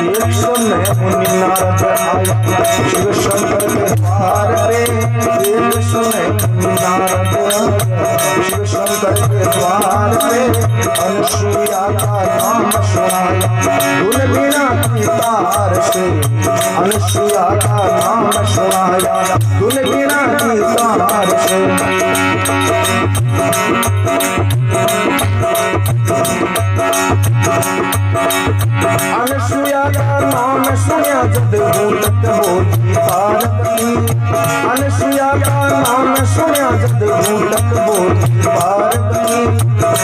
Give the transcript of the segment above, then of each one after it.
एक समय मुनि नारद आया शिव शंकर के द्वार पे। एक समय मुनि नारद आया शिव शंकर के द्वार पे। अनुसुईया का नाम सुनाया धुन बीना की तार से। अनुसुईया का नाम सुनाया धुन बीना की तार से। अनुसुईया का नाम सुनिया जब भूलत बोली पार्वती। अनुसुईया का नाम सुनिया जब भूलत बोली पार्वती।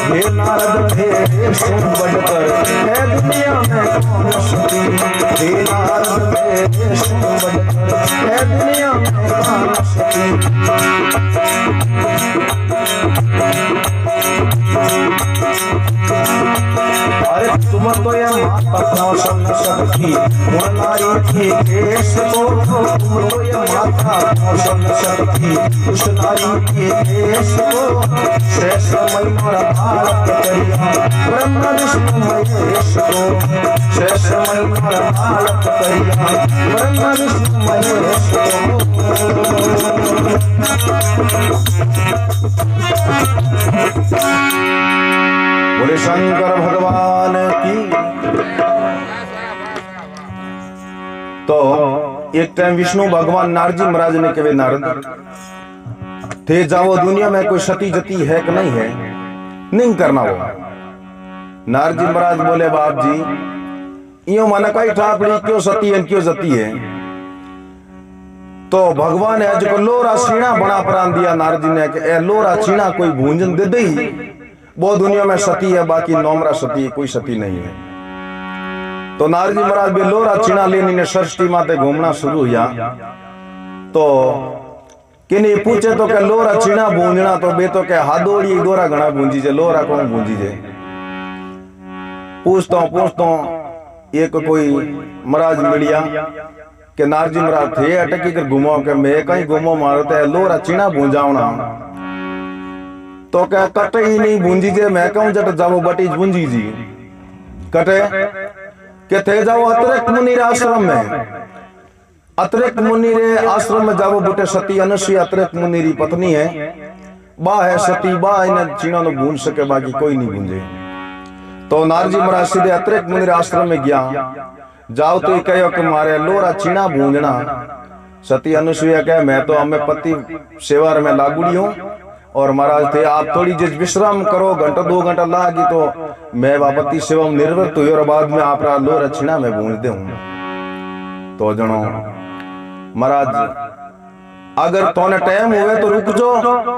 हे नारद हे सुन बढ़कर है दुनिया में कौन सुखी। हे नारद हे सुन बढ़कर है दुनिया में कौन सुखी। अरे तुम तो ये माता पौषण न सकती नारी की केश को। तुम तो ये माता पौषण न सकती उस नारी की केश को। शेष महिमा भारत करिया ब्रह्म विष्णु महेश को। शेष महिमा भारत करिया ब्रह्म विष्णु महेश को। बोले शंकर भगवान की। तो एक टाइम विष्णु भगवान नारद जी महाराज ने कहे नारद थे जाओ दुनिया में कोई सती जती है कि नहीं है, नहीं करना वो। नारद जी महाराज बोले बाप जी यो मन कई ठाकड़ी क्यों सती है क्यों जती है। तो भगवान है जो लोरा छीना बना प्राण दिया नारद जी ने कि लोरा छीना कोई भूंजन दे दे वो दुनिया में सती है, बाकी नोमरा सती है, कोई सती नहीं है। तो नारद जी महाराज भी लोरा छीना लेनी ने सृष्टि माते घूमना शुरू हुआ। तो किन्हीं पूछे तो क्या लोरा छीना भूंजना तो बे तो क्या हादोड़ी दोरा घना भूंजी जे लोरा कौन भूंजी जे। पूछता हूँ एक कोई महाराज मिलिया के नारद जी महाराज थे अटकी कर घुमाओ के मैं कहीं घुमो मारते है लोरा छीना भूंजावना। तो क्या कटे ही नहीं भूंजी जे मैं कहूं जट जाओ बटी भूंजी जी कटे के थे जाओ अतिरिक्त मुनि आश्रम में। अतिरिक्त मुनि रे आश्रम में जाओ बुटे सती अनुसुईया अतिरिक्त मुनि री पत्नी है। बा है सती बा इन्हें चीना नो भूंज सके बाकी कोई नहीं भूंजे। तो नारद जी महाराज सीधे अतिरिक्त मुनि आश्रम में गया। जाओ तो कहो कि मारे लोरा चीना भूंजना। सती अनुसुईया कहे मैं तो हमें पति सेवा में लागुड़ी हूं और महाराज थे आप थोड़ी जिस विश्राम करो घंटा 2 घंटा लागी तो मैं वापति सेवा में निर्वृत्त हुई और बाद में आप लोरा चीना में भूंज दे हूं। तो जनो महाराज अगर तोने टाइम हुए तो रुक जो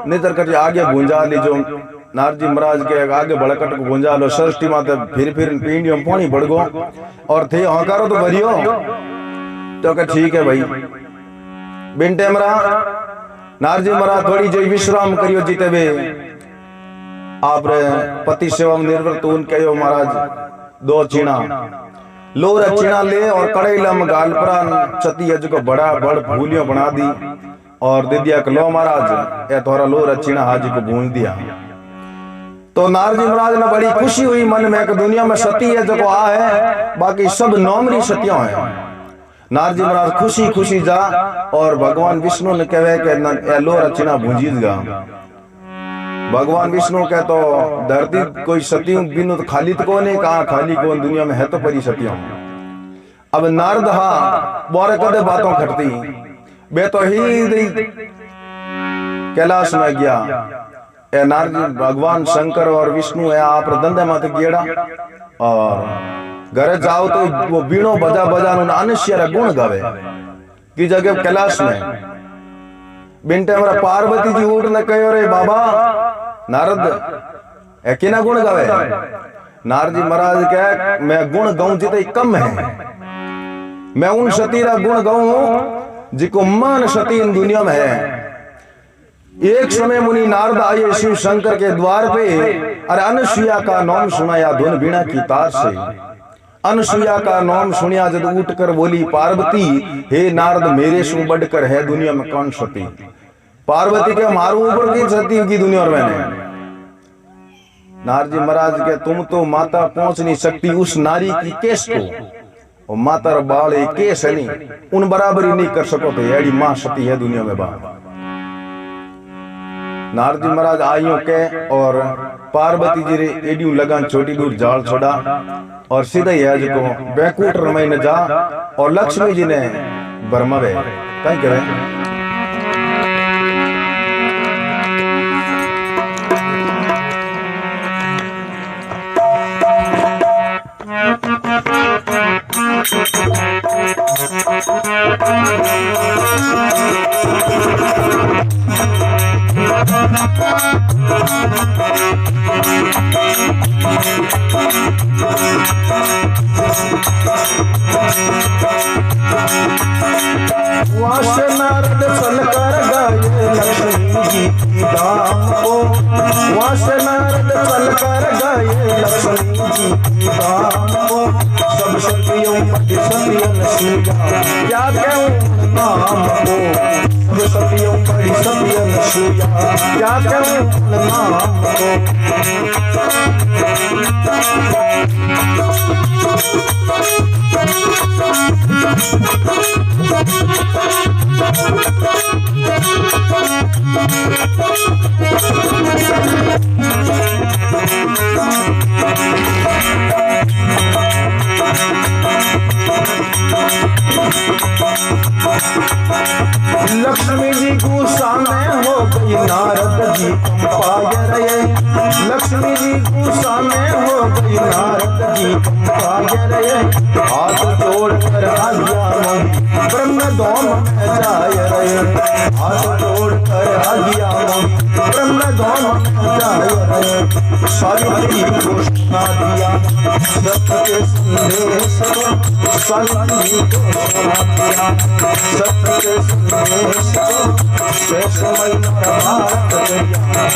नितर कर आगे भूंजा लीजो। नारद जी महाराज के आगे बड़कट को भूंजा लो सृष्टि माते फिर पींडियों पानी बढ़ गो और थे हकारो तो भरियो। तो कह ठीक है भाई बिनटे मरा नारद जी महाराज थोड़ी जो विश्राम करियो जीते बे आप पति सेवा में निर्वृत्त उन कहो महाराज 2 चीना लोरा चीना ले और कड़ैला में गाल पर छती है जो बड़ा बड़ भूलियों बना दी और दे दिया लो महाराज ए थोड़ा लोरा चीना हाजी को भूंज दिया। तो नारद जी महाराज ने बड़ी खुशी हुई मन में कि दुनिया में सती है जो आ है बाकी सब नौमरी सतियां हैं। नारद जी महाराज खुशी खुशी जा और भगवान विष्णु ने कहे कि लोरा चीना भूंजीगा। भगवान विष्णु कहे तो धरती कोई सती बिनु तो खाली तो कौन है कहा खाली कौन दुनिया में है तो परी सतियां। अब नारद हा बोरे कदे बातों खटती बे तो ही कैलाश में गया। नारद भगवान शंकर और विष्णु है आप धंधे माथे गेड़ा और घर जाओ तो वो बीणो बजा बजा अनुष्य गुण गावे की जगह कैलाश में। बिनटे हमारा पार्वती जी उठ ने कहो रे बाबा नारद किना गुण गावे। नारद जी महाराज कहे मैं गुण गाऊं जिते कम है। मैं उन सतीरा गुण गाऊं जिको मान सती इन दुनिया में है। एक समय मुनि नारद आए शिव शंकर के द्वार पे और अनुसुईया का नाम सुनाया धुन बीणा की तार से। अनुसुईया का नाम सुनिया जद उठ कर बोली पार्वती, हे नारद मेरे सु बढ़कर है दुनिया में कौन सती। पार्वती के मारू ऊपर की सती की दुनिया में नारद जी महाराज के तुम तो माता पहुंच नहीं सकती उस नारी की केस को, और माता बाल एक केस है नहीं, उन बराबरी नहीं कर सको तो एड़ी मां सती है दुनिया में बाप। नारद जी महाराज आइयो के और पार्वती जी रे एडी लगान छोटी दूर जाल छोड़ा और सीधा ही है जो बैकुंठ रमई ने जा और लक्ष्मी जी ने बरमावे कहीं करे नारद चलकर गए लक्ष्मी जी की धाम को, वहाँ से नारद चलकर गए लक्ष्मी जी की धाम को। सब सतियों पति सतियन सुया क्या कहूँ नाम को, सब सतियों पति सतियन सुया क्या कहूँ नाम को। लक्ष्मी जी गुस्सा में हो गई नारद जी कंपाए रहे, लक्ष्मी जी गुस्सा में हो गई नारद जी कंपाए रहे। हाथ जोड़कर आज्ञा मांगी ब्रह्म धोम में जाए रहे, हाथ जोड़कर आज्ञा मांगी ब्रह्म धोम में जाए रहे। सावित्री को सुना दिया सत्य के संदेश को, सावित्री को सुना दिया सत्य के संदेश को। शेषमय भारत गया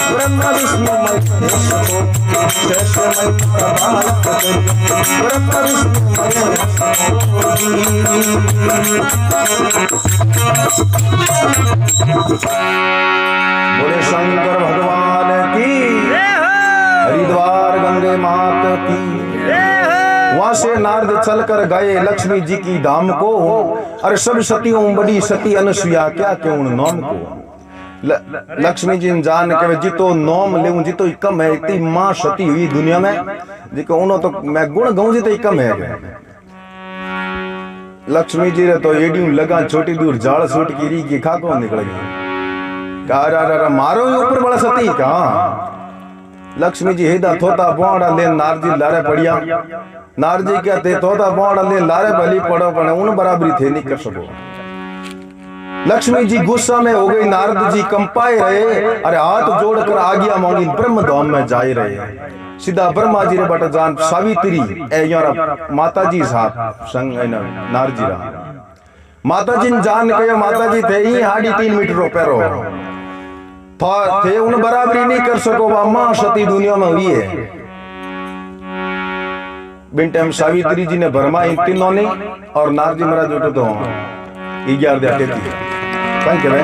ब्रह्म विष्णुमय देश को, शेषमय भारत गया ब्रह्म विष्णुमय बोले शंकर भगवान की, हरिद्वार गंगे मात की। वहां से नारद चलकर गए लक्ष्मी जी की धाम को, अरे सब सतियों बड़ी सती अनुसुईया क्या क्यों नाम को। लक्ष्मी जी जान के जितो नाम लेऊं जितो ही कम है, इतनी मां सती हुई दुनिया में जिको उनो तो मैं गुण गाऊं जितो ही कम है। लक्ष्मी जी रे तो एडी लगा छोटी दूर जाल सूट की री की खाको निकल गई, कहा मारो ऊपर बड़ा सती का। लक्ष्मी जी हेदा थोता बोड़ा ले नारद जी लारे पड़िया, नारद जी क्या थे थोता बोड़ा ले लारे भली पड़ो पर उन बराबरी थे नहीं कर सको। लक्ष्मी जी गुस्सा में हो गई, नारद जी कंपाए रहे, अरे हाथ जोड़कर आज्ञा मांगी ब्रह्म धाम में जाए रहे। सीधा ब्रह्मा जी रे बट जान सावित्री ए यार माता जी साहब संग नारद जी रा माता जी जान के माता जी थे ही 3.5 मीटर रो पैरो थे, उन बराबरी नहीं कर सको मां सती दुनिया में हुई है। बिन टाइम सावित्री जी ने ब्रह्मा इन तीनों ने और नारद जी महाराज उठे तो 11 देते थी कहीं कह रहे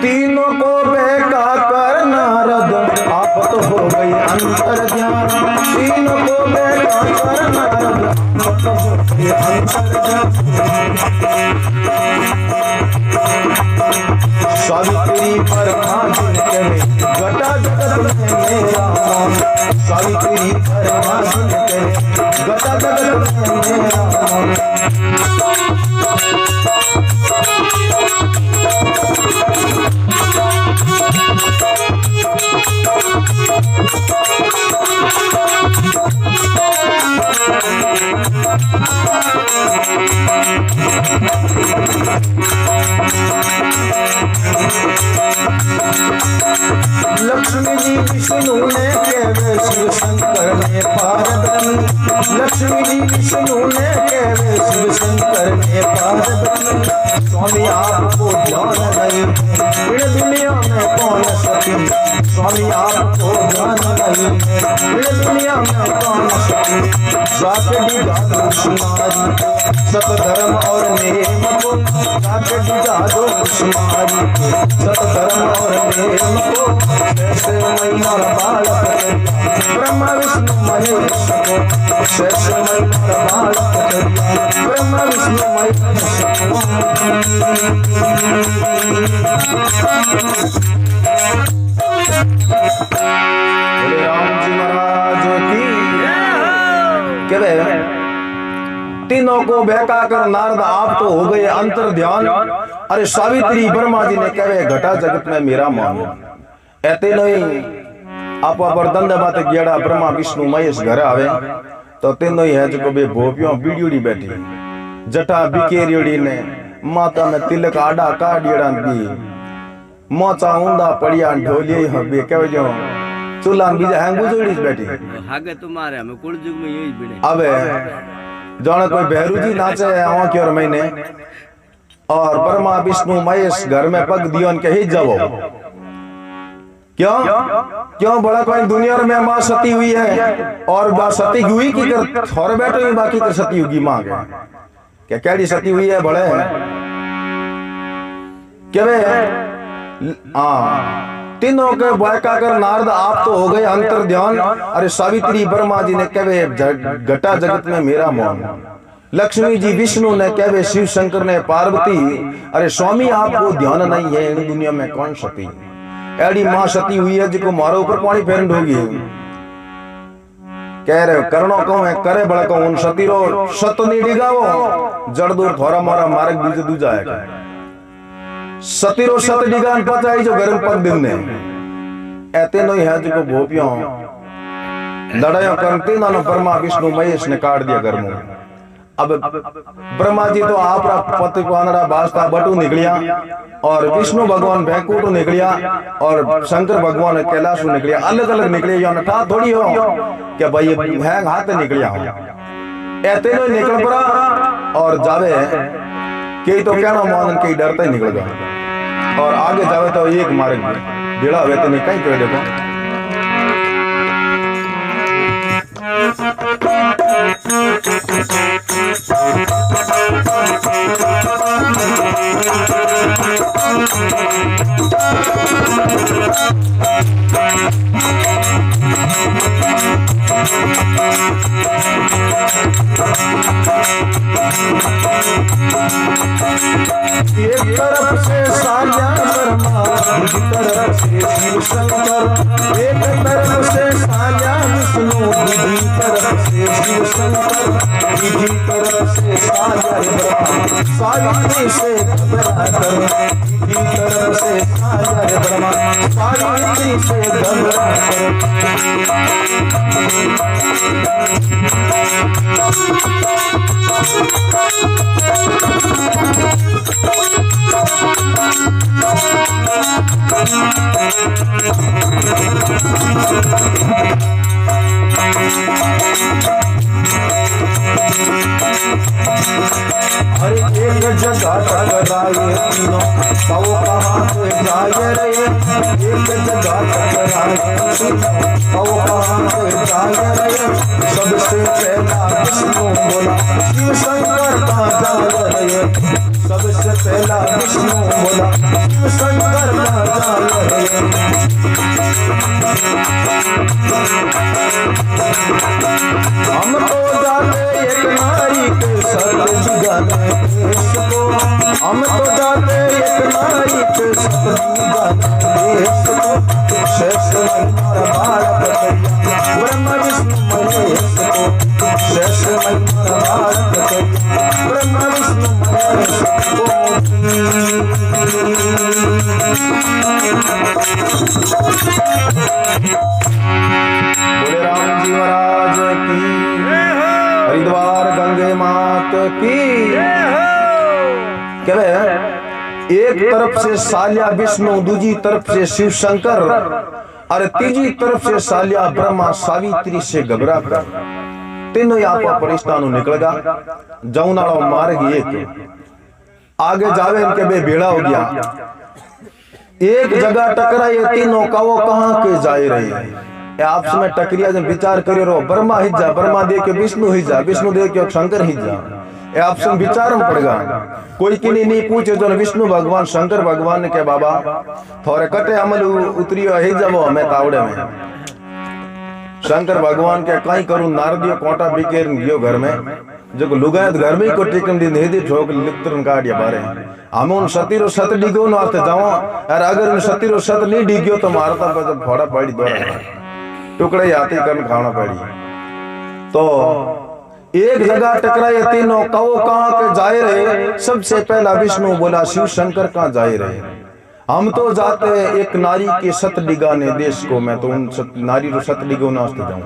तीनों को बेका कर नारद आप तो हो गई अंतर ज्ञान, तीनों को बेका कर नारद आप तो हो गई अंतर ज्ञान। सावित्री पर माजिन करे घटा जगत में मेरा नाम, सावित्री पर माजिन करे घटा जगत में मेरा नाम। लक्ष्मी जी विष्णु ने केवे शिव शंकर ने पार्वती, लक्ष्मी जी विष्णु ने केवे शिव शंकर ने पार्वती। स्वामी आपको ध्यान नहीं इन दुनिया में कौन सती, स्वामी आपको ध्यान जाके डिगा दो शुमारी सत धर्म और नेम को, जाके डिगा दो शुमारी सत धर्म और नेम को। शेष महिमा बालक ब्रह्मा विष्णु महेश को, शेष महिमा बालक ब्रह्मा विष्णु महेश को। बोले राम जी महाराज की। कहवे तीनों को बहका कर नारद आप तो हो गए अंतर ध्यान। अरे सावित्री ब्रह्मा जी ने कहे घटा जगत में मेरा मान। ऐते नहीं आप पर दंड बात गेड़ा ब्रह्मा विष्णु महेश घर आवे तो तीनों ही है जो बे भोपियों बीड़ीड़ी बैठी जटा बिकेरियोड़ी ने माता में तिलक आडा काडियड़ा दी मोचा ऊंदा पड़िया ढोलिए हबे कहे जो चुलान बीजा हैं गुजोड़ी बैठी आगे तुम्हारे हमें कुल युग में यही बिड़े। अबे जाने कोई बहरू जी नाचे आवा की और महीने और ब्रह्मा विष्णु महेश घर में पग दियोन के ही जाओ। क्यों क्यों बड़ा कोई दुनिया में मां सती हुई है और बा सती हुई की कर थोड़े बैठे ही बाकी कर सती होगी मां के क्या कैडी सती हुई है बड़े क्या वे तीनों के बहका कर नारद आप तो हो गए अंतर ध्यान। अरे सावित्री ब्रह्मा जी ने कहे घटा जगत में मेरा मौन। लक्ष्मी जी विष्णु ने कहे शिव शंकर ने पार्वती अरे स्वामी आपको ध्यान नहीं है इन दुनिया में कौन सती एडी मां सती हुई है जिको मारो ऊपर पानी फेरन होगी। कह रहे करणो कहूं है करे बड़ा कहूं सती रो सत नहीं डिगावो जड़ दूर थोड़ा मोरा मार्ग बीजे दूजा है सतीरो सत डिगान पचाई जो गरम पग दिन ने ऐते नहीं है जो भोपियों लड़ाइयों करती ना ब्रह्मा विष्णु महेश ने काट दिया गर्मों। अब ब्रह्मा जी तो आप पति पानरा बास्ता बटू निकलिया और विष्णु भगवान भैंकुट निकलिया और शंकर भगवान कैलाश निकलिया अलग अलग निकले या नठा थोड़ी हो क्या भाई है हाथ निकलिया हो ऐते नहीं निकल पड़ा और जावे कई तो कहना मान कई डरता ही निकल गया और आगे जावे तो एक मार्ग बेड़ा हुए तो नहीं कहीं कर देखो। एक तरफ से साल्या ब्रह्मा दूसरी तरफ से शिव शंकर एक तरफ से साल्या विष्णु दूसरी तरफ से शिव शंकर तीसरी तरफ से साल्या ब्रह्मा सावित्री से घबरा कर तीसरी तरफ से साल्या ब्रह्मा सावित्री से घबरा कर। हर एक जगह टकराए तीनों कौ कहाँ से जाए रे एक जगह टकराए तीनों कौ कहाँ से जाए रे सबसे पहला विष्णु बोला शिव शंकर कहाँ जाए रे सबसे पहला विष्णु बोला शिव शंकर कहाँ जाए रे। हम तो जाते एक नारी के सत दिगाने देश को हम तो जाते एक नारी के सत दिगाने देश को शेष महिमा बालक ब्रह्मा विष्णु महेश को शेष महिमा बालक ब्रह्मा विष्णु महेश को। बोले राम जी महाराज की। हरिद्वार गंगे मात की। कहवे एक तरफ से साल्या विष्णु दूसरी तरफ से शिव शंकर और तीसरी तरफ से साल्या ब्रह्मा सावित्री से घबरा कर तीनों आपा परिस्तानु निकलगा जौनाड़ो मार्ग एक आगे जावे इनके बे बेड़ा हो गया एक जगह टकराए तीनों का वो कहां के जाए रहे आपस में टकरिया जन विचार करियो रो ब्रह्मा हिजा ब्रह्मा दे के विष्णु हिजा विष्णु दे के शंकर हिजा ए आपस में विचार में पड़गा कोई किनी नहीं पूछे जो विष्णु भगवान शंकर भगवान ने के बाबा थोड़े कटे अमल उतरियो हिजा वो हमें तावड़े में शंकर भगवान के कई करूं नारदियो कोटा बिकेर गयो घर में जो लुगायत घर में को टिकम दी नेदी ठोक लित्रन काटिया बारे हम उन सतीरो सत डिगो न आते जाओ और अगर उन सतीरो सत नहीं डिगयो तो मारता को जब फोड़ा पड़ी दो टुकड़े आते करन खाना पड़ी तो एक जगह टकराए तीनों कहो कहां के जाए रहे सबसे पहला विष्णु बोला शिव शंकर कहां जाए रहे हम तो जाते एक नारी के सत डिगाने देश को मैं तो उन नारी रो सत डिगो नाचते जाऊं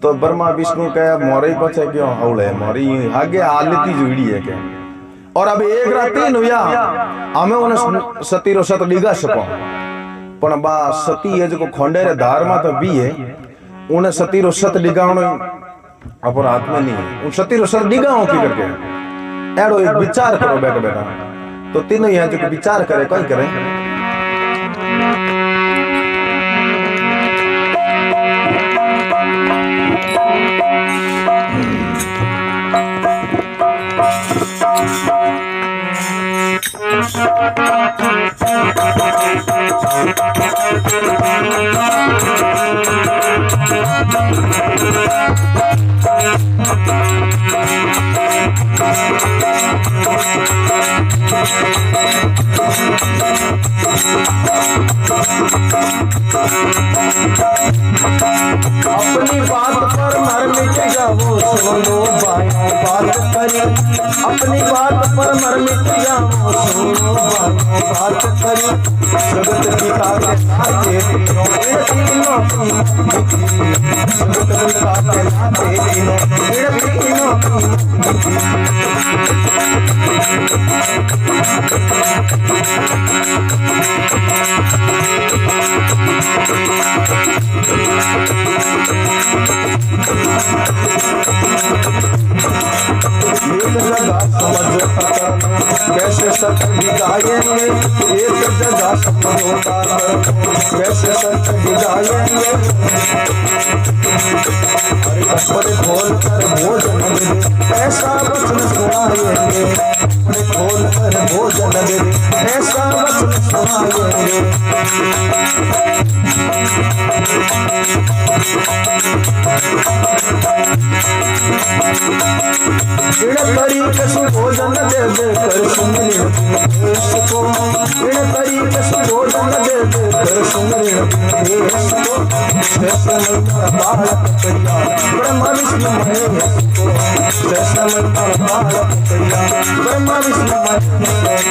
तो ब्रह्मा विष्णु कहे मोरे पछे क्यों हौले मोरी आगे आलती जुड़ी है क्या और अब एक रात तीन हुआ हमें उन सती रो सत डिगा सको पण बा सती है जो खोंडेरे धार में तो भी है उन्हें सती रो सत डिगावनो अपन हाथ में नहीं है उन सती रो सत डिगाओ की करके एड़ो एक विचार करो बैठा बैठा तो तीनों यहाँ जो विचार करे कौन करे अपनी बात पर मर मिट जाओ सुनो भाइयों बात करी अपनी बात पर मर मिट जाओ सुनो भाइयों बात करी जगत पिता के नाते तीनों जगत पिता के नाते तीनों कैसे सत विदाएंगे एक जगह समझौता कैसे सत विदाएंगे हर कपड़े खोल कर भोजन दे ऐसा वचन सुनाएंगे खोल कर भोजन दे ऐसा वचन सुनाएंगे तरीके से भोजन दे दे कर सुमरे देश को इन तरीके से भोजन दे दे कर सुमरे देश को जैसे मैं बालक करिया ब्रह्मा विष्णु महेश को जैसे मैं बालक करिया ब्रह्मा विष्णु महेश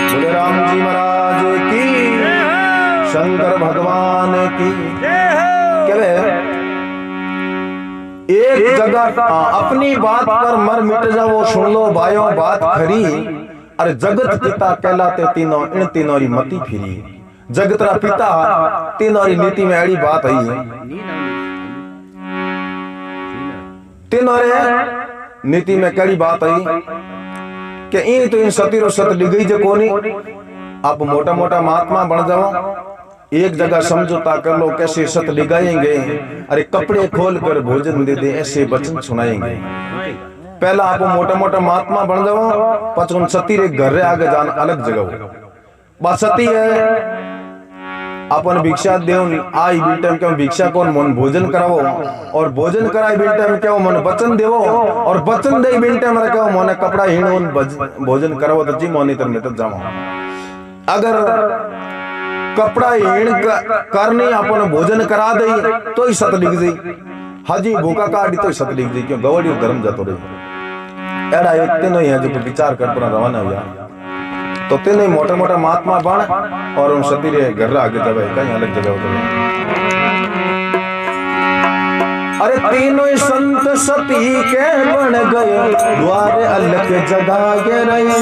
बोले राम जी महाराज की शंकर भगवान की एक जगह अपनी बात पर मर मिट जाओ सुन लो भाइयों बात खरी अरे जगत पिता कहलाते तीनों इन तीनों री मती फिरी जगत रा पिता तीनों री नीति में अड़ी बात आई है तीनों रे नीति में कड़ी बात आई कि इन तो इन सती रो सत डिगई जो कोनी आप मोटा मोटा महात्मा बन जाओ एक जगह समझौता कर लो कैसे सत डिगाएंगे अरे कपड़े खोल कर भोजन दे दे ऐसे वचन सुनाएंगे पहला आप मोटा मोटा महात्मा बन जाओ पचन सती रे घर रे आगे जान अलग जगह बात सती है अपन भिक्षा देवन आई बिल्टम क्यों भिक्षा कौन मन भोजन करावो और भोजन कराई बिल्टम क्यों मन वचन देवो और वचन दे बिल्टम रे क्यों मन कपड़ा हिणोन भोजन करावो तो जी मोनी तर में तो जाओ अगर कपड़ा हिण करने अपन भोजन करा दे तो ही सत लिख दे हाजी भूखा काटी तो ही सत लिख दे क्यों गवड़ी गर्म जातो रहे एड़ा एक तीनों ही है जो विचार कर पर रवाना हुआ तो तीनों मोटा मोटा महात्मा बन और उन सती रे घर आगे जावे कहीं अलग जगह उतरे अरे तीनों संत सती के बन गए द्वारे अलग जगाए रहे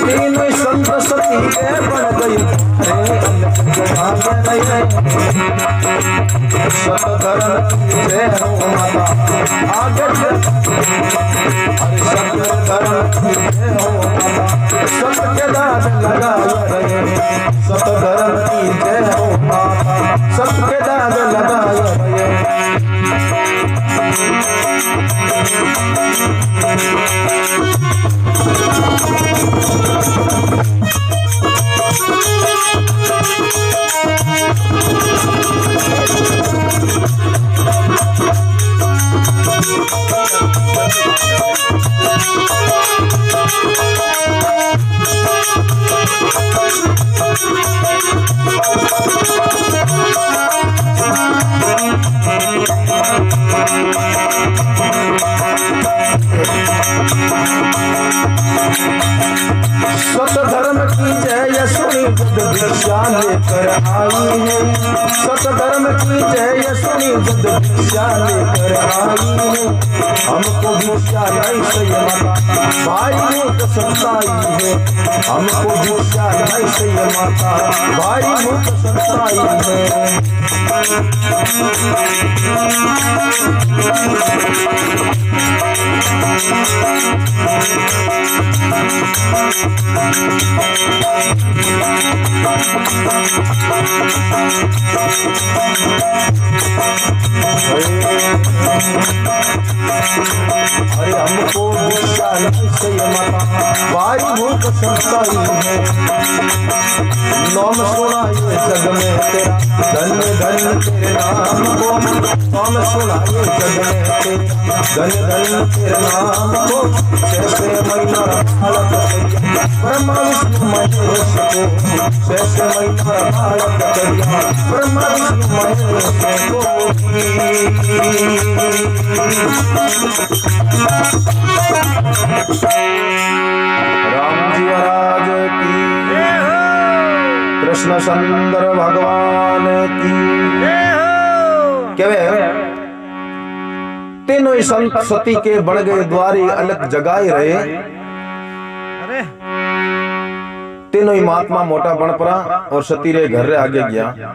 तीनों संत सती के बन गए जगाए रहे सत धर्म की जय हो माता आगे अरे सत धर्म की जय हो माता सत के दाद लगाए रहे सत धर्म की जय हो माता सत के दाद लगाए रहे सत धर्म की जय सुनी बुद्ध भिक्षा लेकर आई है सत धर्म की जय सुनी बुद्ध भिक्षा लेकर आई है हमको भिक्षा नहीं सही माता भाई मुख सताई है हमको भिक्षा नहीं सही माता भाई मुख सताई है अरे हमको भिक्षा नहीं सही माता भाई भूख सताई है नाम सुना ये जग में तेरा धन्य धन्य तेरे नाम को नाम सुना ये जग में तेरा धन्य धन्य तेरे नाम को जैसे मैना बालक करिया ब्रह्मा विष्णु महेश को जैसे मैना बालक करिया ब्रह्मा विष्णु महेश को राम जी महाराज की कृष्ण सुंदर भगवान की केवे तीनों ही संत सती के बन गए द्वारे अलग जगाए रहे तीनों ही महात्मा मोटा बन पड़ा और सती रे घर रे आगे गया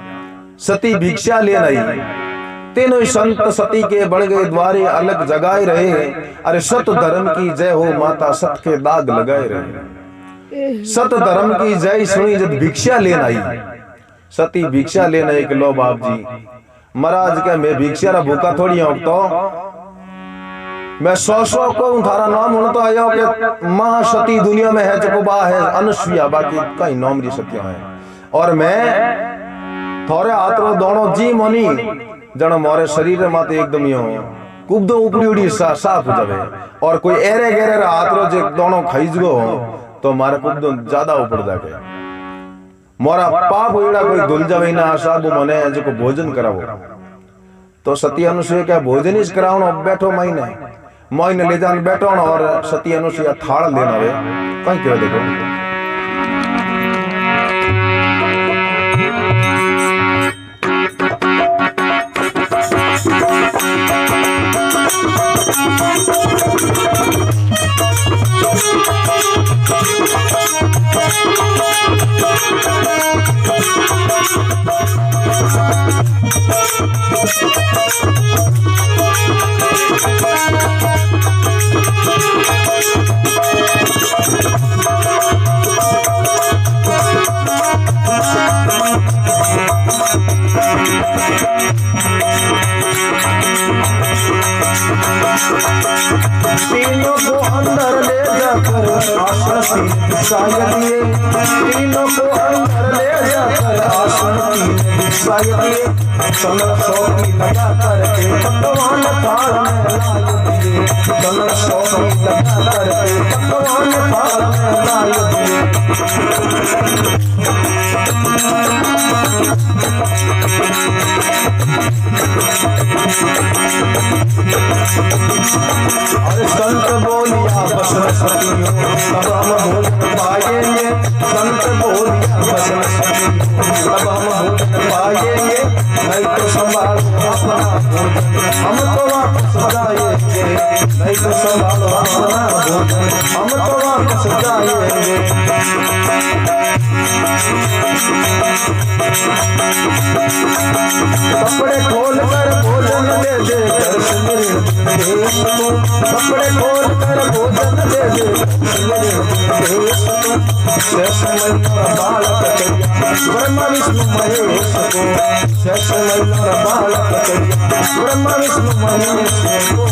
सती भिक्षा ले आई तीनों ही संत सती के बन गए द्वारे अलग जगाए रहे अरे सत धर्म की जय हो माता सत के दाग लगाए रहे सत धर्म की जय सुनी जब भिक्षा लेन आई सती भिक्षा लेन आई कि लो बाप जी महाराज के मैं भिक्षा रा भूखा थोड़ी हूं तो मैं सौ को थारा नाम होना तो आया कि महासती दुनिया में है जो बा है अनुसुईया बाकी कई नाम री सत्य है और मैं थोड़े हाथ रो दोनों जी मनी जनो मोरे शरीर माते एकदम यो कुबदो उपड़ी उड़ी साफ हो जावे और कोई एरे गेरे रा हाथ रो जे दोनों खईज गो तो मारे कुबदो ज्यादा ऊपर जाके मोरा पाप होइड़ा कोई धुल जावे ना आशा वो मने जो को भोजन करावो तो सती अनुसुईया क्या भोजन ही करावनो बैठो महीने ले जान बैठो और सती अनुसुईया थाल लेना वे कहीं क्यों देखो तीनों को अंदर ले जाकर आसन दिखाई दिए तीनों को अंदर ले जाकर आसन दिखाई दिए कमर सोनी लगा करके भगवान थाल में लाई दिए कमर सोनी लगा करके भगवान थाल में लाई दिए अरे संत बोलिया बसन सतियों तब हम भोजन पाएंगे संत बोलिया बसन सतियों तब हम भोजन पाएंगे नहीं तो संभाल अपना भोजन हम तो वापस जाएंगे नहीं तो संभालो अपना भोजन, हम तो वापस जाएंगे। कपड़े खोल कर भोजन दे दे कश्मीर देश को, कपड़े खोल कर भोजन दे दे कश्मीर देश को। शेष मल्हार बालक करिया ब्रह्मा विष्णु महेश को, शेष मल्हार बालक करिया ब्रह्मा विष्णु महेश को।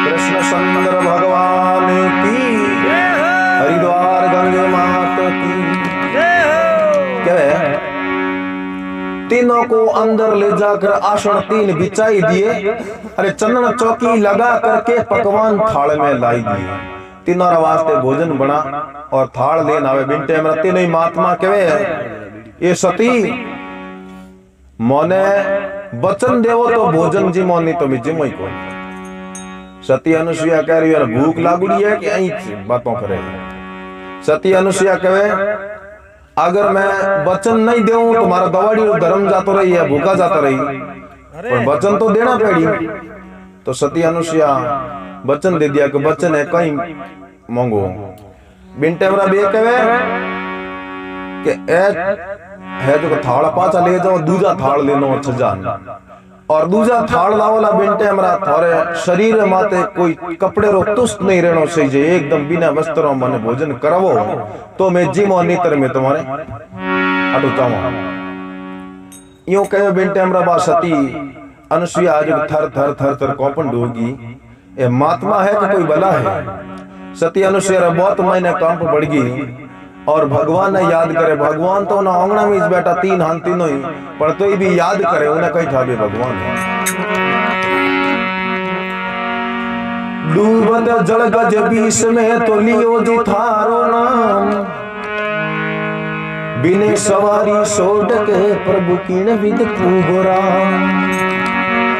कृष्ण चंद्र भगवान की, हरिद्वार गंगे मात की। क्या है? तीनों को अंदर ले जाकर आसन 3 बिछाई दिए, अरे चंदन चौकी लगा करके पकवान थाल में लाई दिए। तीनों वास्ते भोजन बना और थाल लेन आवे बिंटे मरा तीनों ही महात्मा कहे ये सती मोने वचन देवो तो भोजन जी मोनी तो मी जिमोई को। सती अनुसुईया कह रही है भूख लागुड़ी है कि ऐ बातों करे। सती अनुसुईया कहे अगर मैं वचन नहीं देऊं तो मारा दवाड़ी धर्म जातो रही है, भूखा जाता रही, पर वचन तो देना पड़ी। तो सती अनुसुईया वचन दे दिया कि वचन है कहीं मांगो। बिंटे मरा बे कहे कि है जो थाल पाचा ले जाओ, दूजा थाल लेनो छजान और दूजा थाल लावला बिंटे हमरा थारे शरीर माते कोई कपड़े रो तुस्त नहीं रहनो सही जे, एकदम बिना वस्त्रों मने भोजन करवो तो मैं जिमो नीतर में तुम्हारे अटो चाहूं। यूं कहे बिंटे हमरा बा सती अनुसुईया आज थर थर थर थर कौपन डोगी। ये महात्मा है कि कोई बला है? सती अनुसुईया बहुत महीने कंप बढ़ गई और भगवान ने याद करे। भगवान तो ना आंगना में बैठा 3 हाथ तीनों ही, पर तो भी याद करे उन्हें कहीं ठाबे भगवान डूबत जल गज बीच में तो लियो जी थारो नाम, बिने सवारी सोड के प्रभु कीन विद कुगोरा।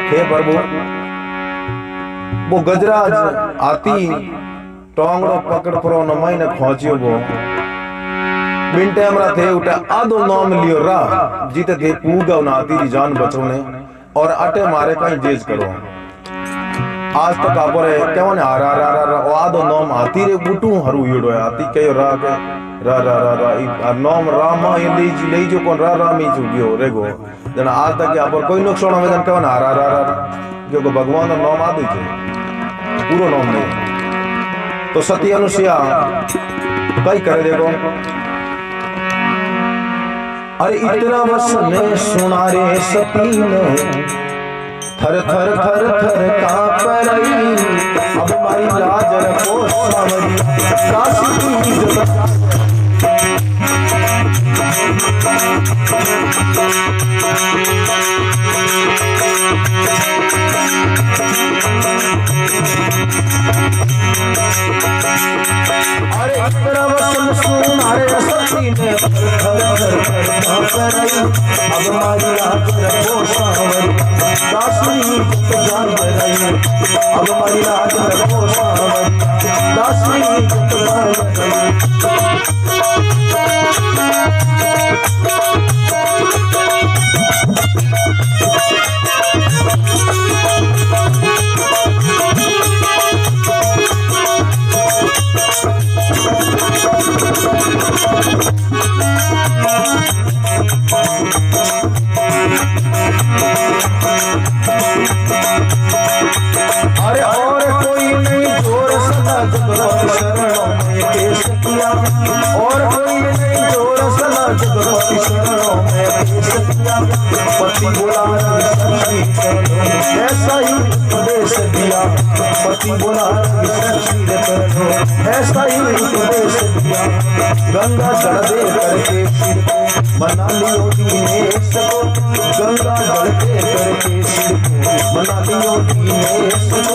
हे प्रभु वो गजराज आती टोंगड़ो पकड़ परो न महीने खोचियो वो बिंटे हमरा थे उठा आधो नाम लियो रा जीते थे पूगा ना आती जान बचो ने और अटे मारे कहीं जेज करो। आज तक आप रे क्यों ने आ रा आधो नाम आती रे बुटू हरू योडो आती कयो रा के रा रा रा रा नाम रामा ये ले जो कोन रा मी जुगियो रेगो जना आज तक आप कोई नुकसान में जन क्यों ना रा क्योंकि भगवान का नाम आदि थे पूरा नाम नहीं। तो सती अनुसुईया कई करे देखो, अरे इतना वसन सुना रे सती ने थर थर थर थर कांप रही, अब मारी लाज रखो सावरी काशी की इज्जत। अरे इतना वसन सुना रे सती ने थर थर थर कांप रही, अब मारी लाज रखो सावरी काशी की इज्जत जान रही, अब मारी लाज रखो सावरी काशी की इज्जत जान रही। अरे और कोई नहीं जोर सदा जगत शरणों में पेश किया, और कोई नहीं जोर सदा जगत शरणों में पेश किया। पति बोला ऐसा ही उपदेश दिया, पति बोला ऐसा ही उपदेश दिया। गंगा जल दे करके सिर को बना लियो दीनेश को, गंगा जल दे करके सिर को बना लियो दीनेश को।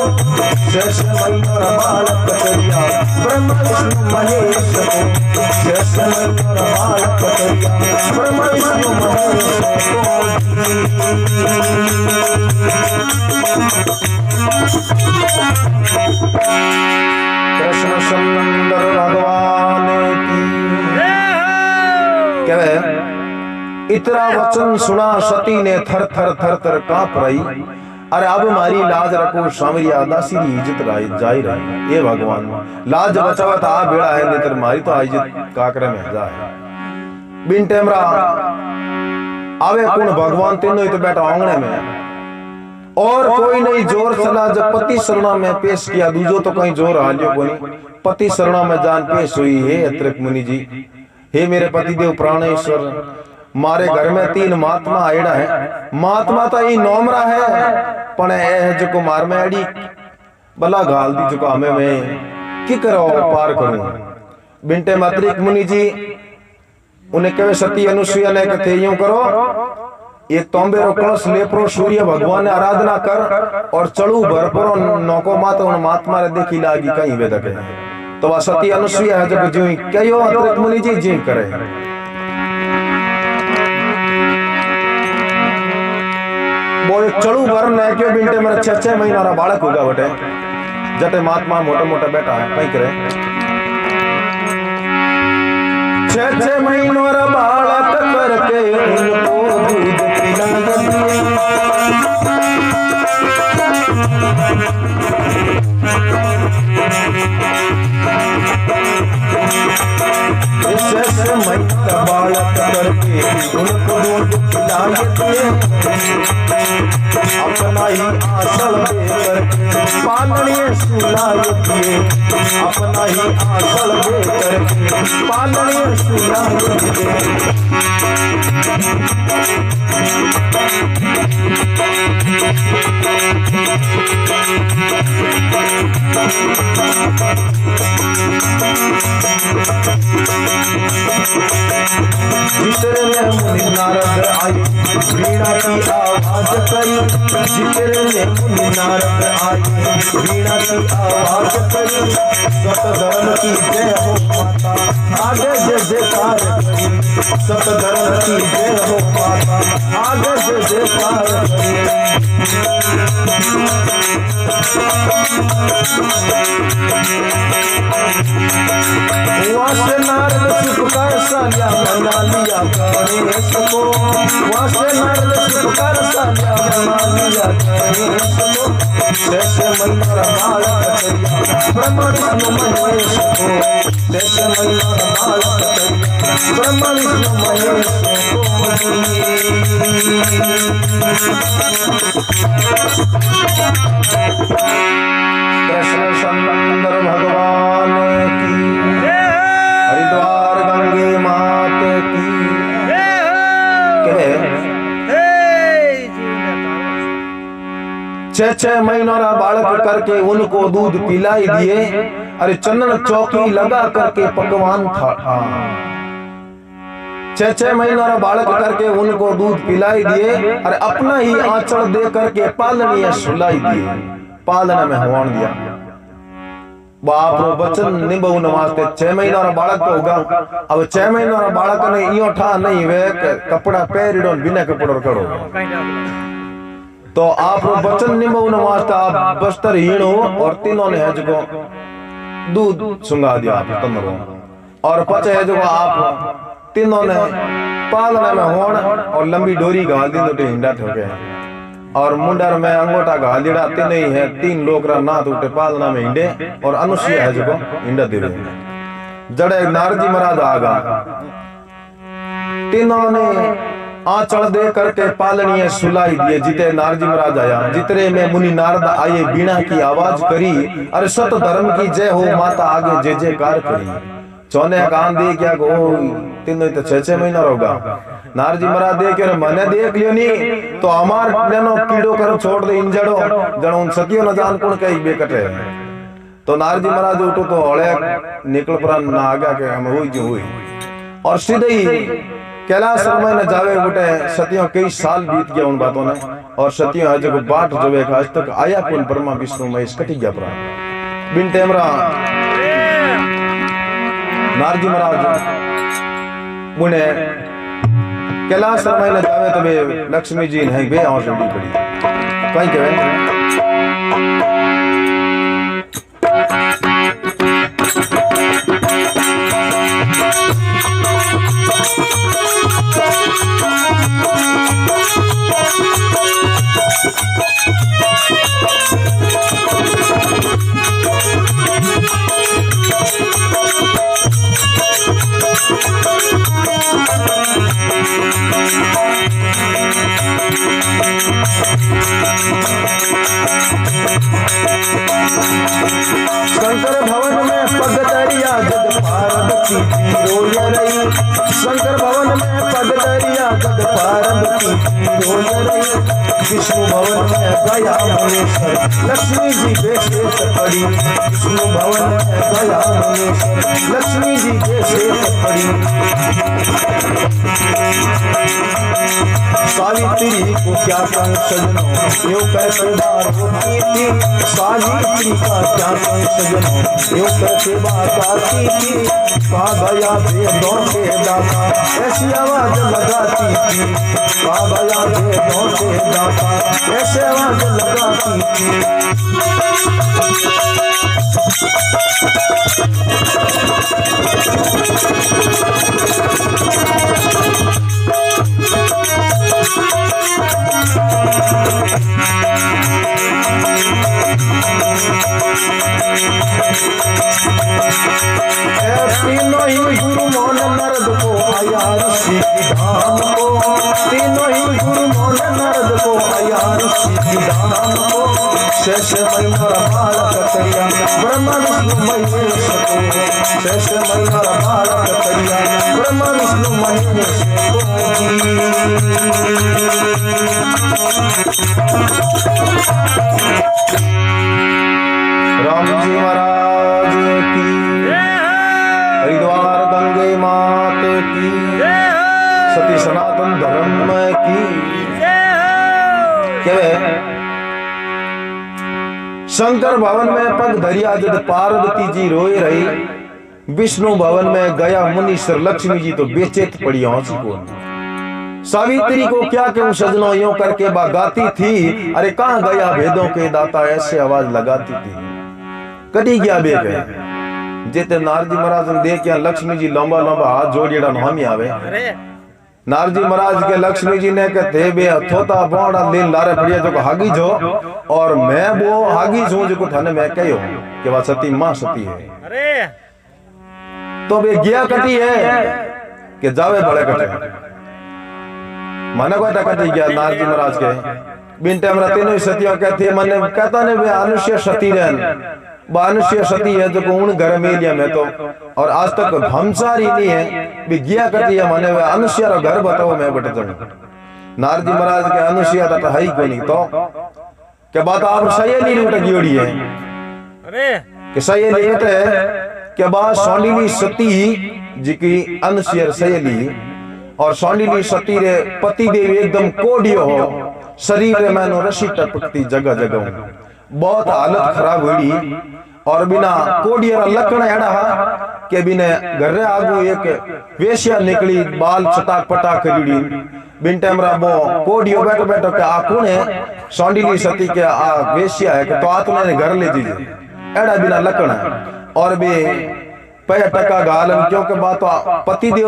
शेष मल्हार बालक करिया ब्रह्मा विष्णु महेश को, शेष मल्हार बालक करिया ब्रह्मा विष्णु महेश को। कृष्ण चंद्र भगवान की। क्या है इतना वचन सुना सती ने थर थर थर थर कांप रही। अरे अब हमारी लाज रखो सांवरिया दासी री इज्जत जाई रही। ये भगवान लाज बचावत आ बेड़ा है, नहीं तो मारी तो इज्जत काकरे में जाए। बिन टेमरा आवे कौन भगवान तीनों तो बैठा आंगने में, और कोई नहीं जोर चला। जब पति शरणा में पेश किया, दूजो तो कहीं जोर हालियो कोनी। पति शरणा में जान पेश हुई। हे अत्रिक मुनि जी, हे मेरे पति देव प्राणेश्वर, मारे घर में 3 महात्मा आयड़ा है। महात्मा तो ये नोमरा है, पण है जो मार में आड़ी भला गाल दी जो हमें मैं की करो पार करूं। बिंटे अत्रिक मुनि जी उन्हें कहे सती अनुसुईया ने कथे यूं करो, एक तोंबे रो कलश लेपरो सूर्य भगवान ने आराधना कर और चलू भरपुरो नौको मात उन महात्मा रे देखी लागी कहीं वेद के। तो वह सती अनुसुईया है जब जो कहो अत्रिक मुनि जी जी करे। वो एक चलू भर ने क्यों बिंटे मेरा 6-6 महीना रा बालक होगा बटे, जटे महात्मा मोटा मोटा बेटा है कहीं करे। 6-6 महीनों रा बालक करके उनको दूध बालक करके उनको दूध पिलाते, अपना ही आंचल देकर पालने सुलाते, अपना ही आंचल देकर पालने सुलाते। जितने में मुनि नारद आई वीणा की आवाज करी, जितने में मुनि नारद आई वीणा की आवाज करी। सतधर्म की जय हो माता, आगे जय जयकार करी। सतधर्म की जय हो माता, आगे जय जयकार करी। वासे नारद सुखकर सालिया मना लिया गणेश को, वासे नारद सुखकर सालिया मना लिया गणेश को। जैसे मयूर बालक करिया ब्रह्म विष्णु महेश को, जैसे मयूर बालक करिया ब्रह्म विष्णु महेश को। कृष्ण सुंदर भगवान की, हरिद्वार गंगे मात की। 6-6 महीनों का बालक करके उनको दूध पिलाई दिए। अरे चंदन चौकी लगा करके पकवान था। 6-6 महीनों का बालक करके उनको दूध पिलाई दिए। अरे अपना ही आंचल दे करके पालनी सुलाई दिए, पालना में हवन दिया। बाप रो बचन निभाऊ नवास्ते 6 महीना रा बालक होगा। अब 6 महीना रा बालक ने इयो ठा नहीं वे कपड़ा पहरिडो बिना कपड़ो करो। तो आप रो बचन निभाऊ नवास्ते आप बस्तर हीणो और तीनों ने है जो दूध सुंगा दिया आप तमरो, और पचे है जो आप तीनों ने पालना में होण और लंबी डोरी गाल दी तो हिंडा ठोके, और मुंडर में अंगोटा गालिड़ा तीन ही है। 3 लोग रा नाथ उठे पालना में हिंडे, और अनुसुईया है जो हिंडा दे रहे। जड़े नारजी महाराज आगा, तीनों ने आंचल दे करके पालनी सुलाई दिए। जिते नारजी महाराज आया, जितने में मुनि नारद आए बीणा की आवाज करी। अरे सत धर्म की जय हो माता, आगे जय जयकार करी। चौने कान दे क्या गो तीनों तो 6-6 महीना होगा। नारजी महाराज देख के मैंने देख लियो नहीं तो हमार लेनो कीड़ो कर छोड़ दे इंजड़ो जन उन सतियो न जान कौन कहीं बेकटे। तो नारजी महाराज उठो तो हड़े निकल परा ना आगा के हम हुई जो हुई, और सीधे ही कैलाश समय न जावे उठे। सतियों कई साल बीत गया उन बातों ने, और सतियों जो बाट जो एक आज तक आया कौन ब्रह्मा विष्णु महेश कटी गया परा। बिन टेमरा नारजी महाराज मुने कैलाश समय न जावे तो वे लक्ष्मी जी ने बे और जल्दी पड़ी कहीं कहे। शंकर भवन में पग दरिया जग पार्वती रोय रही। शंकर भवन में पग दरिया जग पार्वती रोय रही। विष्णु भवन में गया मुनेश्वर लक्ष्मी जी बेशेष पड़ी। विष्णु भवन में गया मुनेश्वर लक्ष्मी जी बेशेष पड़ी। सावित्री को क्या कहूं सजनों यूं कैसे बात होती थी। सावित्री का क्या कहूं सजनों यूं कैसे बात आती थी। कहा गया वेदों के दाता ऐसी आवाज लगाती थी। कहा गया वेदों के दाता ऐसे आवाज लगाती थी। तीनों ही गुरु मोहन नरद को आया ऋषि धाम को। तीनों ही गुरु मोहन नरद को आया ऋषि धाम को। शेष मयूर बालक करिया ब्रह्मा विष्णु महेश को। शेष मयूर बालक करिया ब्रह्मा विष्णु महेश को। राम जी महाराज की, हरिद्वार गंगे मात की, सती सनातन धर्म की। शंकर भवन में पग धरिया जब पार्वती जी रोए रही। विष्णु भवन में गया मुनीश्वर लक्ष्मी जी तो बेचैत पड़ी हंसी को। सावित्री को क्या कहूं सजनों यूं करके बा गाती थी। अरे कहां गया वेदों के दाता ऐसे आवाज लगाती थी। कटी गया बे गए जेते नारजी महाराज ने देख क्या लक्ष्मी जी लंबा लंबा हाथ जोड़ेड़ा हामी आवे। नारजी महाराज के लक्ष्मी जी ने कहते बे थोता बोड़ा लेन लारे पड़िया जो हागी जो और मैं वो हागी जो जो थाने मैं कहो कि वा सती मां सती है। तो बे गया कटी है कि जावे बड़े कटे माने कोई कटी गया नारजी महाराज के बिन टाइम तीनों सतियों कहते मने कहता ने बे अनुष्य सती रहन बानुष्य सती है जो उन घर में लिया मैं तो और आज तक भमसारी नहीं है भी गया करती है माने वे अनुष्य रो घर बताओ मैं बटे जाऊं। नारजी महाराज के अनुष्य तो है ही कोई नहीं तो क्या बात आप सहेली लूट गियोड़ी है। अरे कि सहेली है क्या बात सोंडिली सती जी की अनुष्य सहेली और सोंडिली सती रे पति देव एकदम कोडियो हो शरीर में नो रसी टपकती जगह जगह बहुत हालत खराब हुई और बिना कोडियर लकड़ एड़ा के बिना घर आगू एक वेश्या निकली बाल चटाक पटाक करीड़ी बिन टाइमरा बो कोडियो बैठो बैठो के आकुण है सोंडिली सती के आ वेश्या है कि तो आत्मा ने घर ले दीजिए एड़ा बिना लकड़ और भी पे टका गालन क्योंकि बात पति देव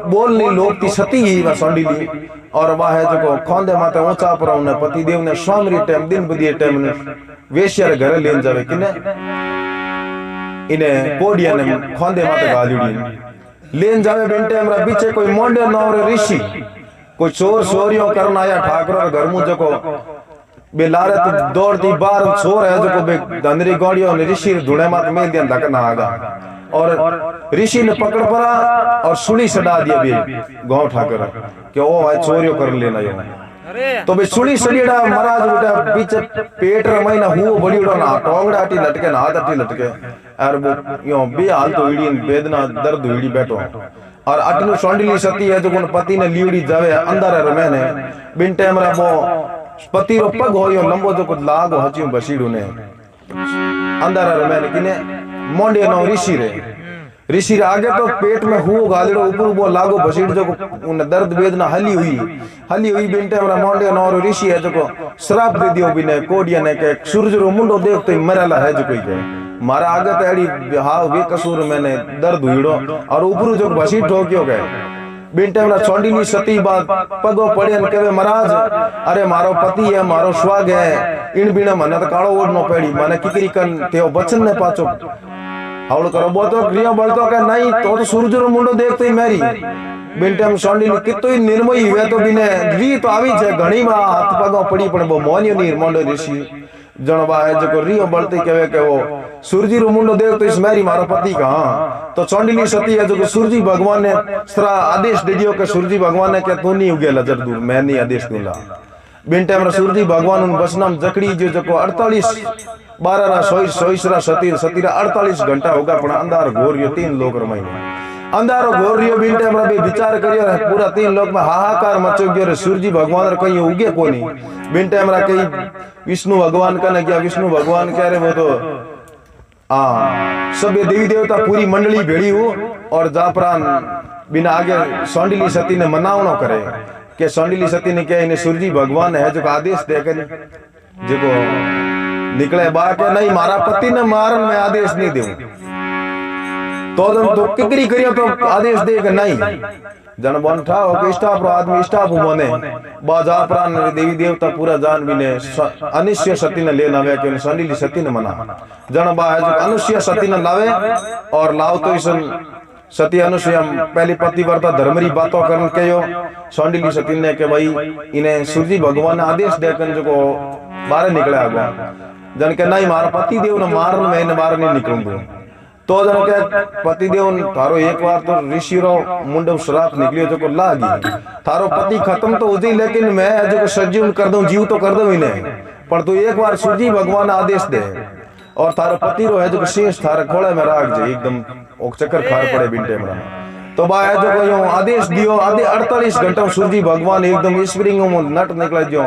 बोल नहीं लोग ती सती ही वा सोंडिली और वह है जो खोंदे माते ऊंचा पर उन्हें पति देव ने स्वामी टाइम दिन बदिए टाइम ने वेश्या घर लेन जावे किने इन्हें कोडिया ने खोंदे माते गालिड़ी लेन जावे बिन टाइम रा बीचे कोई मोंडे नौरे ऋषि कोई चोर चोरियों करना आया ठाकुर घर मु जको बे लारे तो दौड़ती बार चोर है जो बे धंधरी गौड़ियों ने ऋषि धुणे मात में दिया धकना आगा और ऋषि ने पकड़ पड़ा और सुली सड़ा दिया बे गांव ठाकर कि ओ भाई चोरियों कर लेना यो तो बे सुली सड़ीड़ा महाराज बेटा पीछे पेट रमाइना हुओ बड़ी उड़ा ना टोंगड़ा आटी लटके ना हाथ आटी लटके और वो यो बे हाल तो इड़ी वेदना दर्द इड़ी बैठो और अटनु सोंडिली सती है जो कोन पति ने लीड़ी जावे अंदर रमेने बिन टाइम रा वो पति रो पग होयो लंबो जो कुछ लागो हचियो बसीडू ने अंदर रमेने किने मोंडे नो ऋषि रे आगे तो पेट में हुओ गालिड़ो ऊपर वो लागो बसीड जो उन दर्द वेदना हली हुई बिन टाइम रा मोंडे नो ऋषि है जो को श्राप दे दियो बिने कोडिया ने के सूरज रो मुंडो देख तो मरेला है जो कोई के मारा आगे तो एड़ी हां वे कसूर मैंने दर्द हुईड़ो और ऊपर जो बसीड ठोक्यो गए बिन टाइम रा सोंडिली सती बात पगो पड़े ने कहे महाराज अरे मारो पति है मारो स्वाग है इन बिना मने तो काळो ओढनो पड़ी माने किकरी कन तेओ बचन ने पाचो हावड़ करो बो तो क्रिया बोलतो के नहीं तो सूरज रो मुंडो देखते ही मेरी बिन टाइम सोंडिली कितो ही निर्मयी हुए तो बिने री तो आवी छे घणी मा हाथ पगो पड़ी पण बो मोनियो नी मोंडो ऋषि जनबा है जो रियो बलती कहे के वो सूरजी रो मुंडो देव तो इस मेरी मारा पति कहा तो चंडिली सती है जो सूरजी भगवान ने सरा आदेश दे दियो कि सूरजी भगवान ने क्या तू नहीं उगेला जरूर मैं नहीं आदेश दूंगा बिन टाइम सूरजी भगवान उन बसनाम जकड़ी जो 48 12 रा 24 सती सतीरा 48 घंटा होगा पण अंधार घोर यो 3 लोक रमाई अंधारो घोर रियो बिन टाइम रे विचार करियो पूरा 3 लोक में हाहाकार मचो गयो रे सूरजी भगवान रे कहीं उगे कोनी बिन टाइम रा कहीं विष्णु भगवान का ने क्या विष्णु भगवान कह रहे वो तो सब देवी देवता पूरी मंडली भेड़ी हो और जापरान बिना आगे सौंडिली सती ने मनावनो करे के सौंडिली सती ने क्या इन्हें सूरजी भगवान है जो आदेश देकर जो निकले बा के नहीं मारा पति ने मारन में आदेश नहीं दूं तो जन तो किकरी करियो तो आदेश दे के नहीं जन बनठा हो के स्टाफ रो आदमी स्टाफ बने बाजा प्राण देवी देवता पूरा जान बिने अनिश्य सती ने लेना वे के सौंडिली सती ने मना जन बा है जो अनुष्य सती ने लावे और लाओ तो इसन सती अनुसुया पहली पतिव्रता धर्मरी बातों करन के यो सौंडिली सती ने के भाई इन्हें सूरजी भगवान ने आदेश देकर जो को बाहर निकले आगो जन के नहीं मारा पति देव ने मारन में ने बाहर नहीं निकलूं तो जन के पति देव थारो एक बार तो ऋषि रो मुंडो श्राप निकलियो जो को लागी थारो पति खत्म तो उजी लेकिन मैं जो को सजीव कर दूं जीव तो कर दूं इन्हें पर तू एक बार सूरजी भगवान आदेश दे और थारो पति रो है जो शेष थारे खोले में राख जे एकदम ओक चक्कर खार पड़े बिन टेम रा तो बा है जो को यो आदेश दियो आधे 48 घंटा सूरजी भगवान एकदम स्प्रिंग में नट निकले जो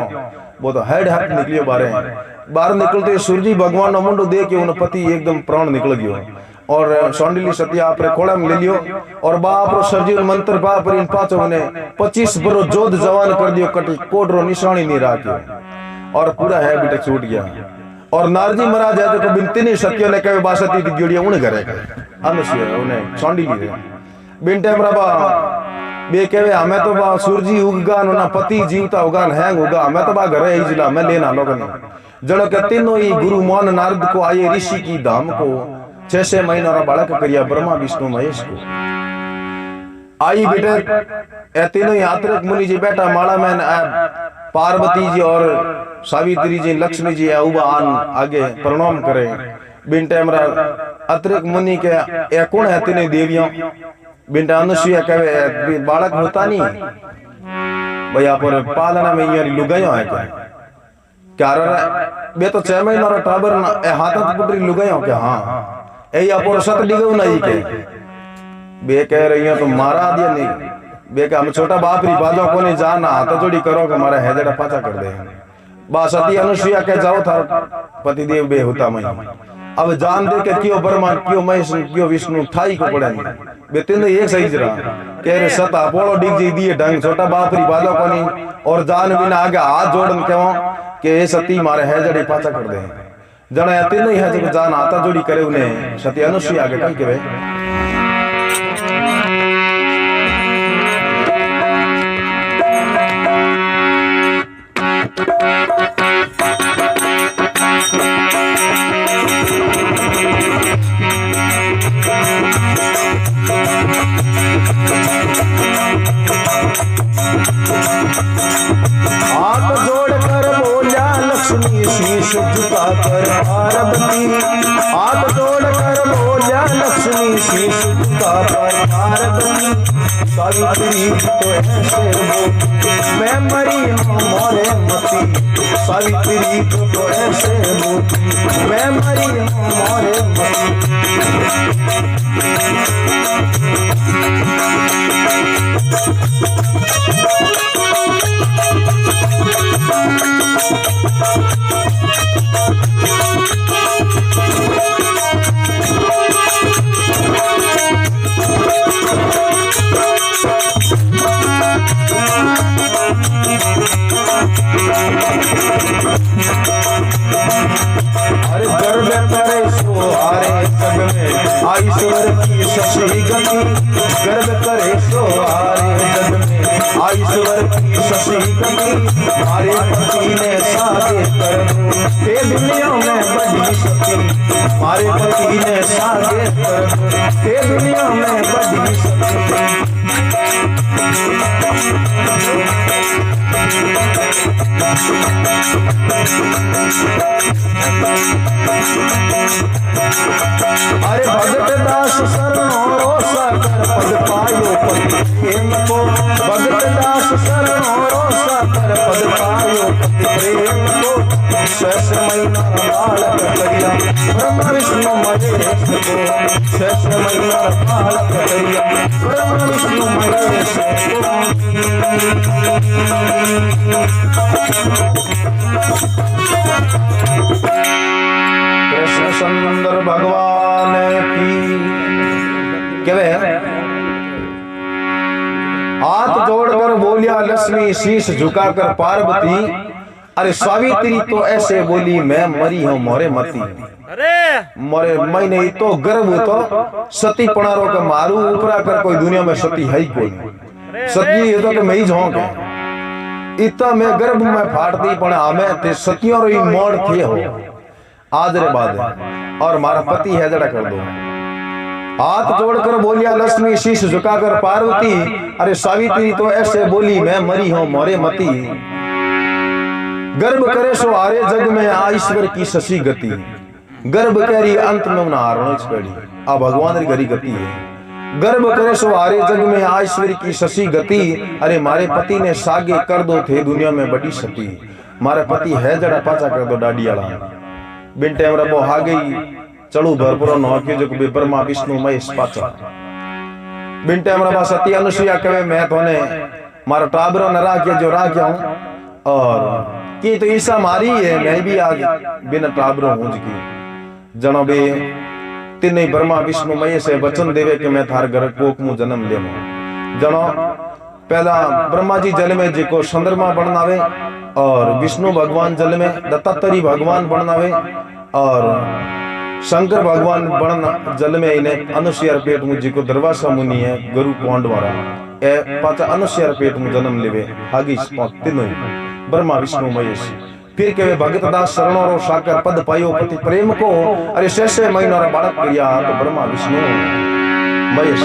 वो तो हेड हट निकलियो बाहर निकलते सूरजी भगवान नो मुंडो दे के उन पति एकदम प्राण निकल गयो और सौंडिली सती आप रे कोड़ा में ले लियो और बाप रो सर्जीवन मंत्र बाप इन पाचो ने 25 बरो जोध जवान कर दियो कटी कोड रो निशानी नहीं राख्यो और पूरा है बेटा छूट गया और नारजी महाराज है जो बिन तीन सत्यो ने कहे बासती की जोड़ी उन घरे अनुष्य उन्हें सौंडिली रे बिन टाइम रबा बे कहे हमें तो बा सूरजी उगगा ना पति जीवता होगा हैंग होगा हमें तो बा घरे ही जिला मैं लेना लोगन जड़ो के तीनों ही गुरु मान नारद को आए ऋषि की धाम को 6 महीना रा बालक करिया ब्रह्मा विष्णु महेश को आई बेटे ए तीनों ही आत्रिक मुनि जी बैठा माला में पार्वती जी और सावित्री जी लक्ष्मी जी उबा आन आगे प्रणाम करे बिन टाइम रा अतिरिक्त मुनि के ए कौन है तीनों देवियों बिन अनुसुया कहे बालक होता नहीं भैया पर पालना में ये लुगायो है क्या बे तो 6 महीना रा टाबर ए हाथ पुटरी लुगायो क्या हां ए या पर सत डिगो नहीं के बे कह रही है तो मारा दिया नहीं बे का हम छोटा बाप री बाजो को नहीं जाना हाथ जोड़ी करो कि हमारा हैजड़ा पाचा कर दे बा सती अनुसुया के जाओ था पति देव बे होता मैं अब जान दे के क्यों ब्रह्मा क्यों महेश क्यों विष्णु ठाई को पड़े बे तीनों एक सही जरा कह रहे सता पोलो डिग जी दिए ढंग छोटा बाप री बाजो को नहीं और जान बिना आगे हाथ जोड़न क्यों कि ये सती मारे हैजड़ी पाचा कर दे जना तीनों ही है जो जान हाथ जोड़ी करे उन्हें सती अनुसुया आगे कहीं के हाथ जोड़कर बोला लक्ष्मी शीश झुकाकर पार्वती हाथ जोड़कर बोला लक्ष्मी शीश झुकाकर पार्वती सावित्री तो ऐसे हो मैं मरी मोरे मती सावित्री तो ऐसे हो मैं मरी मोरे मती अरे गर्व करे सो आरे जग में ईश्वर की शशि गति गर्व करे सो आरे जग में ईश्वर की शशि गति हमारे पति ने सादे कर ते दुनिया में बड़ी शक्ति हमारे पति ने सादे कर ते दुनिया में बड़ी शक्ति अरे भगत दास शरणो रोसा कर पद पायो पति प्रेम को, भगत दास शरणो रोसा कर पद पायो पति प्रेम को, शेष महीना बालक करिया ब्रह्म विष्णु महेश को, शेष महीना बालक करिया ब्रह्म विष्णु महेश कृष्ण सुंदर भगवान की कहवे हाथ जोड़कर बोलिया लक्ष्मी, शीश झुकाकर पार्वती, अरे सावित्री तो ऐसे बोली मैं मरी हूं मोरे मती, अरे मोरे मैंने तो गर्व तो सती पणारो के मारू उपरा कर कोई दुनिया में सती है ही कोई, सती ये तो कि मैं ही झोंक है इतना मैं गर्भ में फाड़ती पण हमें ते सतियों री मोड़ थी हो आज रे बाद और मारा पति है जड़ा कर दो। हाथ जोड़कर बोलिया लक्ष्मी, शीश झुकाकर पार्वती, अरे सावित्री तो ऐसे बोली मैं मरी हूं मोरे मती, गर्भ करे सो आरे जग में ईश्वर की शशि गति, गर्भ करी अंत में ना हारणो छड़ी आ भगवान री गरी गति है, गर्भ करे सो आरे जग में ईश्वर की शशि गति, अरे मारे पति ने सागे कर दो थे दुनिया में बड़ी सती, मारे पति है जड़ा पाचा कर दो डाडियाला, बिन टाइम रबो हा गई चलू भरपुरो नौके जो कि ब्रह्मा विष्णु महेश पाचा, बिन टाइम रबा सती अनुसुईया कहे मैं तोने मारा टाबरो न राख्या जो राख्या हूं, और की तो ईसा मारी है मैं भी आज बिना टाबरो हूं की जनो बे तिने ब्रह्मा विष्णु महेश से वचन देवे कि मैं थार घर कोक मु जन्म लेमो, जनो पहला ब्रह्मा जी जल में जिको चंद्रमा बननावे और विष्णु भगवान जल में दत्तात्रेय भगवान बननावे और शंकर भगवान बन जल में इन्हें अनुसुईया पेट मु जिको दरवासा मुनि है गुरु पौंड वाला ए पाचा अनुसुईया पेट मु जन्म लेवे हागी तीनों ब्रह्मा विष्णु महेश, फिर के भगत दास शरणो रो साकर पद पायो पति प्रेम को, अरे शेष महीना बालक करिया तो ब्रह्मा विष्णु महेश।